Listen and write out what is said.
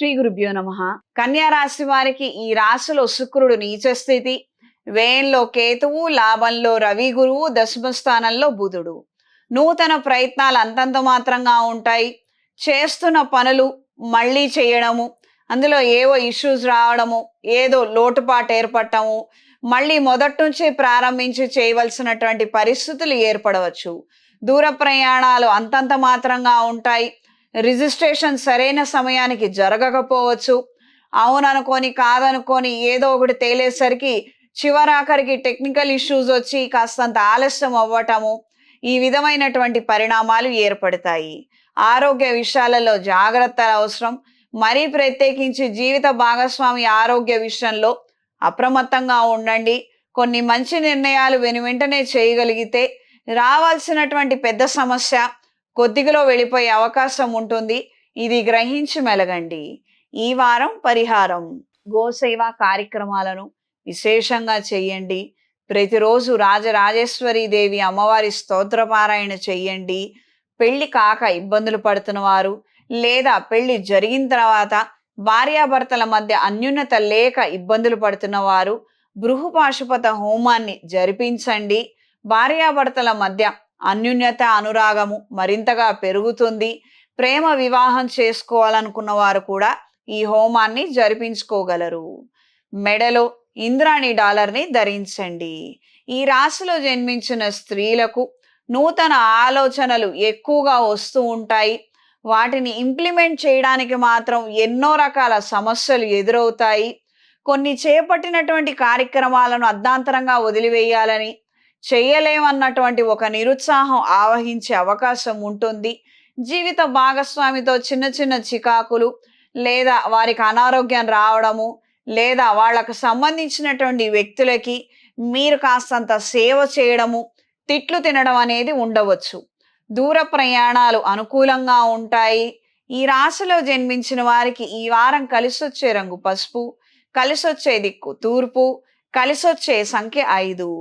శ్రీ గురుభ్యో నమః. కన్యా రాశి వారికి ఈ రాశిలో శుక్రుడు నీచ స్థితి, వ్యయంలో కేతువు, లాభంలో రవి గురువు, దశమ స్థానంలో బుధుడు. నూతన ప్రయత్నాలు అంతంత మాత్రంగా ఉంటాయి. చేస్తున్న పనులు మళ్ళీ చేయడము, అందులో ఏవో ఇష్యూస్ రావడము, ఏదో లోటుపాటు ఏర్పడటము, మళ్ళీ మొదటి నుంచి ప్రారంభించి చేయవలసినటువంటి పరిస్థితులు ఏర్పడవచ్చు. దూర ప్రయాణాలు అంతంత మాత్రంగా ఉంటాయి. రిజిస్ట్రేషన్ సరైన సమయానికి జరగకపోవచ్చు. అవుననుకొని కాదనుకొని ఏదో ఒకటి తేలేసరికి చివరాఖరికి టెక్నికల్ ఇష్యూస్ వచ్చి కాస్తంత ఆలస్యం అవ్వటము, ఈ విధమైనటువంటి పరిణామాలు ఏర్పడతాయి. ఆరోగ్య విషయాలలో జాగ్రత్తలు అవసరం. మరీ ప్రత్యేకించి జీవిత భాగస్వామి ఆరోగ్య విషయంలో అప్రమత్తంగా ఉండండి. కొన్ని మంచి నిర్ణయాలు వెనువెంటనే చేయగలిగితే రావాల్సినటువంటి పెద్ద సమస్య కొద్దిగలో వెళ్ళిపోయే అవకాశం ఉంటుంది. ఇది గ్రహించి మెలగండి. ఈ వారం పరిహారం: గోసేవ కార్యక్రమాలను విశేషంగా చేయండి. ప్రతిరోజు రాజరాజేశ్వరి దేవి అమ్మవారి స్తోత్రపారాయణ చెయ్యండి. పెళ్లి కాక ఇబ్బందులు పడుతున్న వారు, లేదా పెళ్లి జరిగిన తర్వాత భార్యాభర్తల మధ్య అన్యోన్యత లేక ఇబ్బందులు పడుతున్న వారు బృహపాశుపత హోమాన్ని జరిపించండి. భార్యాభర్తల మధ్య అన్యోన్యత అనురాగము మరింతగా పెరుగుతుంది. ప్రేమ వివాహం చేసుకోవాలనుకున్న వారు కూడా ఈ హోమాన్ని జరిపించుకోగలరు. మెడలో ఇంద్రాణి డాలర్ని ధరించండి. ఈ రాశిలో జన్మించిన స్త్రీలకు నూతన ఆలోచనలు ఎక్కువగా వస్తూ ఉంటాయి. వాటిని ఇంప్లిమెంట్ చేయడానికి మాత్రం ఎన్నో రకాల సమస్యలు ఎదురవుతాయి. కొన్ని చేపట్టినటువంటి కార్యక్రమాలను అర్ధాంతరంగా వదిలివేయాలని, చేయలేమన్నటువంటి ఒక నిరుత్సాహం ఆవహించే అవకాశం ఉంటుంది. జీవిత భాగస్వామితో చిన్న చిన్న చికాకులు, లేదా వారికి అనారోగ్యం రావడము, లేదా వాళ్ళకు సంబంధించినటువంటి వ్యక్తులకి మీరు కాస్తంత సేవ చేయడము, తిట్లు తినడం అనేది ఉండవచ్చు. దూర ప్రయాణాలు అనుకూలంగా ఉంటాయి. ఈ రాశిలో జన్మించిన వారికి ఈ వారం కలిసొచ్చే రంగు పసుపు, కలిసొచ్చే దిక్కు తూర్పు, కలిసొచ్చే సంఖ్య 5.